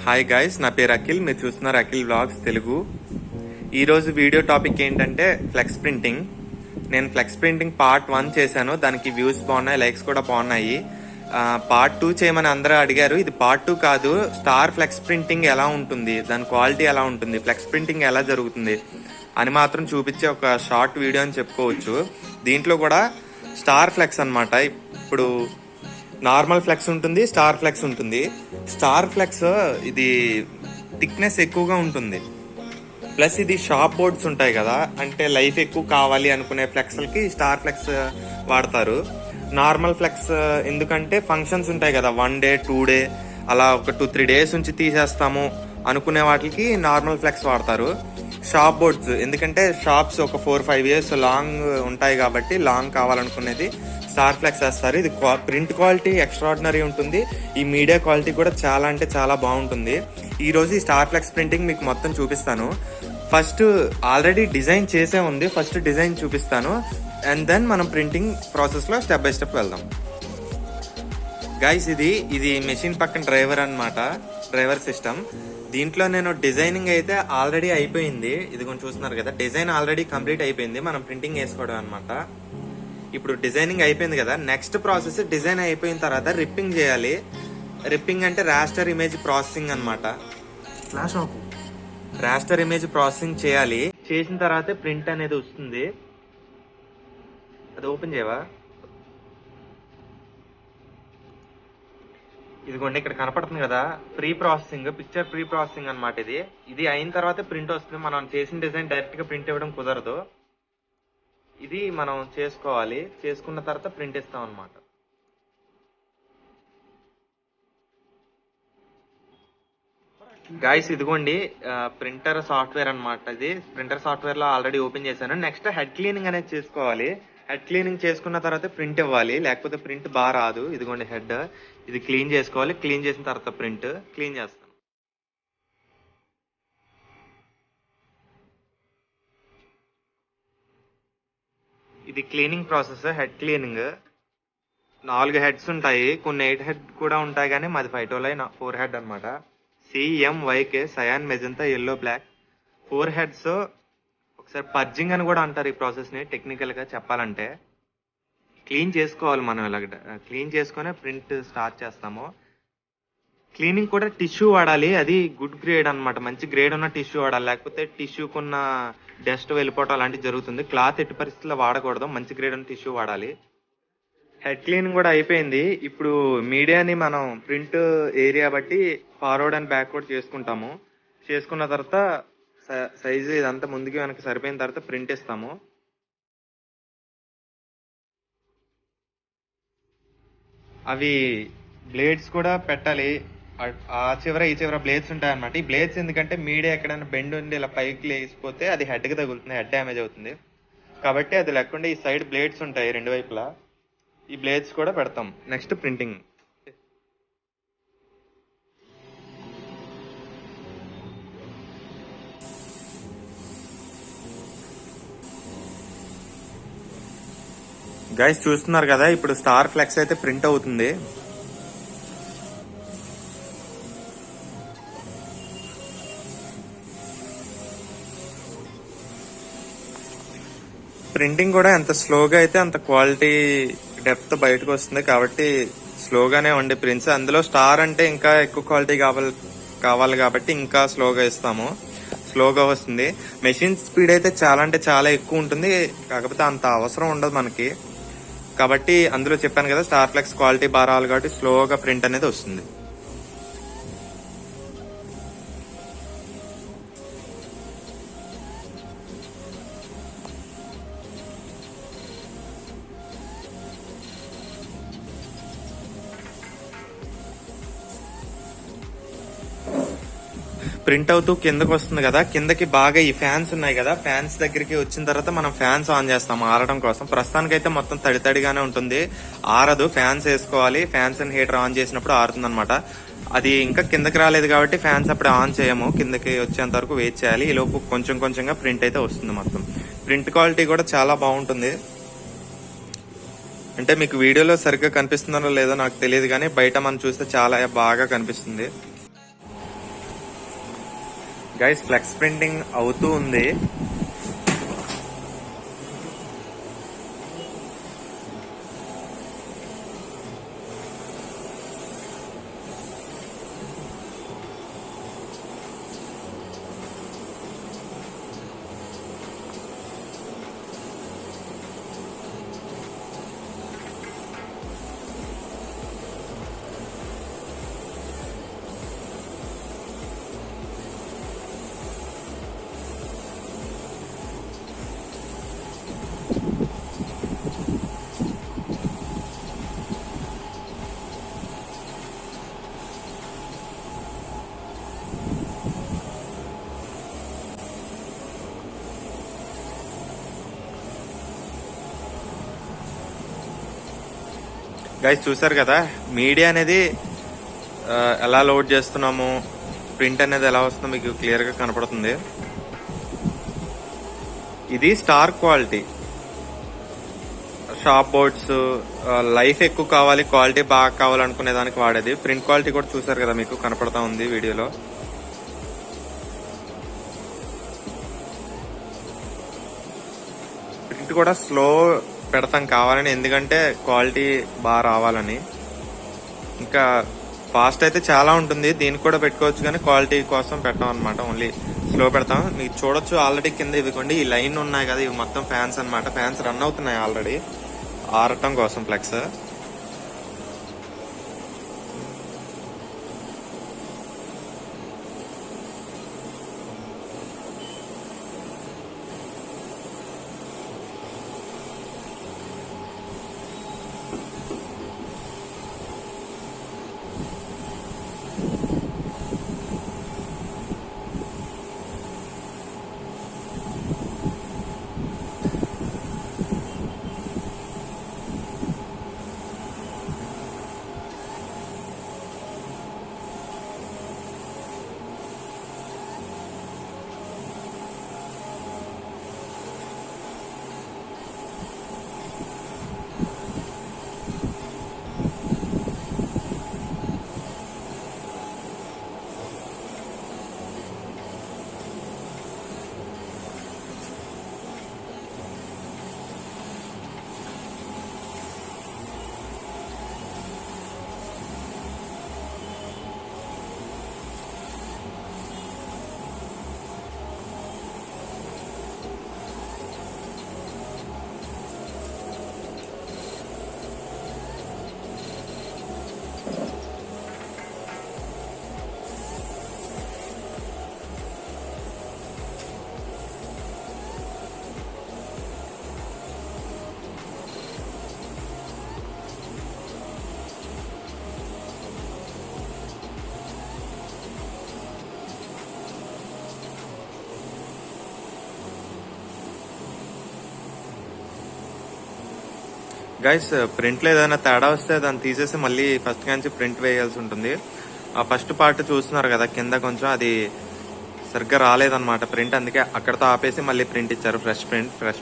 Hi guys, నా పేరు అఖిల్. మీరు చూస్తున్నారు అఖిల్ వ్లాగ్స్ తెలుగు. ఈరోజు వీడియో టాపిక్ ఏంటంటే ఫ్లెక్స్ ప్రింటింగ్. నేను ఫ్లెక్స్ ప్రింటింగ్ పార్ట్ 1 చేశాను. దానికి వ్యూస్ బాగున్నాయి, లైక్స్ కూడా బాగున్నాయి. పార్ట్ 2 చేయమని అందరూ అడిగారు. ఇది పార్ట్ 2 కాదు. స్టార్ ఫ్లెక్స్ ప్రింటింగ్ ఎలా ఉంటుంది, దాని క్వాలిటీ ఎలా ఉంటుంది, ఫ్లెక్స్ ప్రింటింగ్ ఎలా జరుగుతుంది అని మాత్రం చూపించే ఒక షార్ట్ వీడియో అని చెప్పుకోవచ్చు. దీంట్లో కూడా స్టార్ ఫ్లెక్స్ అన్నమాట. ఇప్పుడు నార్మల్ ఫ్లెక్స్ ఉంటుంది, స్టార్ ఫ్లెక్స్ ఉంటుంది. స్టార్ ఫ్లెక్స్ ఇది థిక్నెస్ ఎక్కువగా ఉంటుంది. ప్లస్ ఇది షాప్ బోర్డ్స్ ఉంటాయి కదా, అంటే లైఫ్ ఎక్కువ కావాలి అనుకునే ఫ్లెక్స్లకి స్టార్ ఫ్లెక్స్ వాడతారు. నార్మల్ ఫ్లెక్స్ ఎందుకంటే ఫంక్షన్స్ ఉంటాయి కదా, 1 డే 2 డే అలా ఒక 2-3 డేస్ నుంచి తీసేస్తాము అనుకునే వాటికి నార్మల్ ఫ్లెక్స్ వాడతారు. షాప్ బోర్డ్స్ ఎందుకంటే షాప్స్ ఒక 4-5 ఇయర్స్ లాంగ్ ఉంటాయి కాబట్టి లాంగ్ కావాలనుకునేది స్టార్ ఫ్లెక్స్ వేస్తారు. ఇది ప్రింట్ క్వాలిటీ ఎక్స్ట్రాడినరీ ఉంటుంది. ఈ మీడియా క్వాలిటీ కూడా చాలా అంటే చాలా బాగుంటుంది. ఈ రోజు ఈ స్టార్ ఫ్లెక్స్ ప్రింటింగ్ మీకు మొత్తం చూపిస్తాను. ఫస్ట్ ఆల్రెడీ డిజైన్ చేసే ఉంది, ఫస్ట్ డిజైన్ చూపిస్తాను అండ్ దెన్ మనం ప్రింటింగ్ ప్రాసెస్ లో స్టెప్ బై స్టెప్ వెళ్దాం. గైస్ ఇది మెషిన్ పక్కన డ్రైవర్ అన్నమాట, డ్రైవర్ సిస్టమ్. దీంట్లో నేను డిజైనింగ్ అయితే ఆల్రెడీ అయిపోయింది. ఇది కొంచెం చూస్తున్నారు కదా, డిజైన్ ఆల్రెడీ కంప్లీట్ అయిపోయింది. మనం ప్రింటింగ్ వేసుకోవడం అనమాట. ఇప్పుడు డిజైనింగ్ అయిపోయింది కదా, నెక్స్ట్ ప్రాసెస్ డిజైన్ అయిపోయిన తర్వాత రిప్పింగ్ చేయాలి. రిప్పింగ్ అంటే రాస్టర్ ఇమేజ్ ప్రాసెసింగ్ అనమాట. రాస్టర్ ఇమేజ్ ప్రాసెసింగ్ చేయాలి. చేసిన తర్వాత ప్రింట్ అనేది వస్తుంది. అది ఓపెన్ చేయవా? ఇదిగోండి ఇక్కడ కనపడుతుంది కదా, pre processing, picture pre processing అనమాట. ఇది అయిన తర్వాత ప్రింట్ వస్తుంది. మనం చేసిన డిజైన్ డైరెక్ట్ గా ప్రింట్ ఇవ్వడం కుదరదు. ఇది మనం చేసుకోవాలి. చేసుకున్న తర్వాత ప్రింట్ ఇస్తాం అనమాట. గైస్ ఇదిగోండి ప్రింటర్ సాఫ్ట్వేర్ అనమాట. ఇది ప్రింటర్ సాఫ్ట్వేర్ లో ఆల్రెడీ ఓపెన్ చేశాను. నెక్స్ట్ హెడ్ క్లీనింగ్ అనేది చేసుకోవాలి. హెడ్ క్లీనింగ్ చేసుకున్న తర్వాత ప్రింట్ ఇవ్వాలి, లేకపోతే ప్రింట్ బాగా రాదు. ఇదిగోండి హెడ్, ఇది క్లీన్ చేసుకోవాలి. క్లీన్ చేసిన తర్వాత ప్రింట్ క్లీన్ చేస్తాం. ఇది cleaning process, head cleaning. 4 heads ఉంటాయి, కొన్ని 8 హెడ్ కూడా ఉంటాయి, కానీ మాది 4 హెడ్ అనమాట. CMYK cyan, magenta, yellow, black 4 heads. ఒకసారి పర్జింగ్ అని కూడా అంటారు ఈ ప్రాసెస్ ని టెక్నికల్ గా చెప్పాలంటే. క్లీన్ చేసుకోవాలి మనం. ఇలా క్లీన్ చేసుకునే ప్రింట్ స్టార్ట్ చేస్తాము. క్లీనింగ్ కూడా టిష్యూ వాడాలి. అది గుడ్ గ్రేడ్ అనమాట, మంచి గ్రేడ్ ఉన్న టిష్యూ వాడాలి, లేకపోతే టిష్యూకున్న డస్ట్ వెళ్ళిపోవడం అలాంటివి జరుగుతుంది. క్లాత్ ఎట్టి పరిస్థితుల్లో వాడకూడదు, మంచి గ్రేడ్ ఉన్న టిష్యూ వాడాలి. హెడ్ క్లీనింగ్ కూడా అయిపోయింది. ఇప్పుడు మీడియాని మనం ప్రింట్ ఏరియా బట్టి ఫార్వర్డ్ అండ్ బ్యాక్వర్డ్ చేసుకుంటాము. చేసుకున్న తర్వాత సైజు ఇదంతా ముందుకి వెనక్కి సరిపోయిన తర్వాత ప్రింట్ ఇస్తాము. అవి బ్లేడ్స్ కూడా పెట్టాలి. ఆ చివర ఈ చివర బ్లేడ్స్ ఉంటాయి అనమాట. ఈ బ్లేడ్స్ ఎందుకంటే మీడియా ఎక్కడైనా బెండ్ ఉండి ఇలా పైకి లేచిపోతే అది హెడ్ కి తగులుతుంది, హెడ్ డ్యామేజ్ అవుతుంది. కాబట్టి అది లేకుండా ఈ సైడ్ బ్లేడ్స్ ఉంటాయి రెండు వైపులా, ఈ బ్లేడ్స్ కూడా పెడతాం. Next printing. గైస్ చూస్తున్నారు కదా, ఇప్పుడు స్టార్ ఫ్లెక్స్ అయితే ప్రింట్ అవుతుంది. ప్రింటింగ్ కూడా ఎంత స్లోగా అయితే అంత క్వాలిటీ డెప్త్ బయటకు వస్తుంది. కాబట్టి స్లోగానే ఉండే ప్రింట్స్. అందులో స్టార్ అంటే ఇంకా ఎక్కువ క్వాలిటీ కావాలి కాబట్టి ఇంకా స్లోగా ఇస్తాము, స్లోగా వస్తుంది. మెషిన్ స్పీడ్ అయితే చాలా అంటే చాలా ఎక్కువ ఉంటుంది, కాకపోతే అంత అవసరం ఉండదు మనకి. కాబట్టి అందులో చెప్పాను కదా, స్టార్ ఫ్లెక్స్ క్వాలిటీ బాగా రావాలి కాబట్టి స్లోగా ప్రింట్ అనేది వస్తుంది. ప్రింట్ అవుతూ కిందకి వస్తుంది కదా, కిందకి బాగా ఈ ఫ్యాన్స్ ఉన్నాయి కదా, ఫ్యాన్స్ దగ్గరికి వచ్చిన తర్వాత మనం ఫ్యాన్స్ ఆన్ చేస్తాం ఆరడం కోసం. ప్రస్తుతానికి అయితే మొత్తం తడితడిగానే ఉంటుంది, ఆరదు. ఫ్యాన్స్ వేసుకోవాలి. ఫ్యాన్స్ అండ్ హీటర్ ఆన్ చేసినప్పుడు ఆరుతుంది అనమాట. అది ఇంకా కిందకి రాలేదు కాబట్టి ఫ్యాన్స్ అప్పుడు ఆన్ చేయము, కిందకి వచ్చేంత వరకు వెయిట్ చేయాలి. ఈ లోపు కొంచెం కొంచెంగా ప్రింట్ అయితే వస్తుంది. మొత్తం ప్రింట్ క్వాలిటీ కూడా చాలా బాగుంటుంది. అంటే మీకు వీడియోలో సరిగ్గా కనిపిస్తుందో లేదో నాకు తెలియదు, కానీ బయట మనం చూస్తే చాలా బాగా కనిపిస్తుంది. గైస్ ఫ్లెక్స్ ప్రింటింగ్ అవుతూ ఉంది. గైస్ చూసారు కదా మీడియా అనేది ఎలా లోడ్ చేస్తున్నాము, ప్రింట్ అనేది ఎలా వస్తుందో మీకు క్లియర్ గా కనపడుతుంది. ఇది star quality shop boards, life ఎక్కువ కావాలి, క్వాలిటీ బాగా కావాలనుకునే దానికి వాడేది. ప్రింట్ క్వాలిటీ కూడా చూసారు కదా మీకు కనపడతా ఉంది వీడియోలో. ప్రింట్ కూడా స్లో పెడతాం కావాలని, ఎందుకంటే క్వాలిటీ బాగా రావాలని. ఇంకా ఫాస్ట్ అయితే చాలా ఉంటుంది, దీనికి కూడా పెట్టుకోవచ్చు, కానీ క్వాలిటీ కోసం పెట్టాం అనమాట. ఓన్లీ స్లో పెడతాం. మీకు చూడొచ్చు ఆల్రెడీ కింద ఇవ్వకండి ఈ లైన్ ఉన్నాయి కదా, ఇవి మొత్తం ఫ్యాన్స్ అనమాట. ఫ్యాన్స్ రన్ అవుతున్నాయి ఆల్రెడీ ఆరటం కోసం ఫ్లెక్స్. గైస్ ప్రింట్ లో ఏదైనా తేడా వస్తే దాన్ని తీసేసి మళ్ళీ ఫస్ట్ నుంచి ప్రింట్ వేయాల్సి ఉంటుంది. ఆ ఫస్ట్ పార్ట్ చూస్తున్నారు కదా కింద కొంచెం అది సరిగ్గా రాలేదన్నమాట ప్రింట్, అందుకే అక్కడతో ఆపేసి మళ్ళీ ప్రింట్ ఇచ్చారు. ఫ్రెష్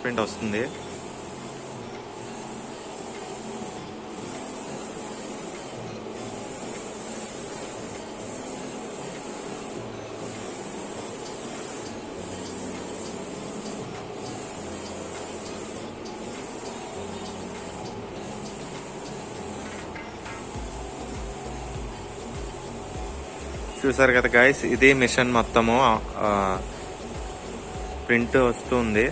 ప్రింట్ వస్తుంది. చూసారు కదా గైస్, ఇది మిషన్ మొత్తము ప్రింట్ వస్తుంది.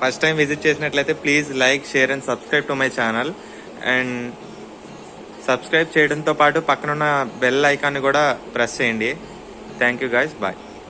ఫస్ట్ టైం విజిట్ చేసినట్లయితే please like, share and subscribe to my channel. And subscribe చేయడంతో పాటు పక్కనున్న బెల్ ఐకాన్ని కూడా ప్రెస్ చేయండి. Thank you guys, bye.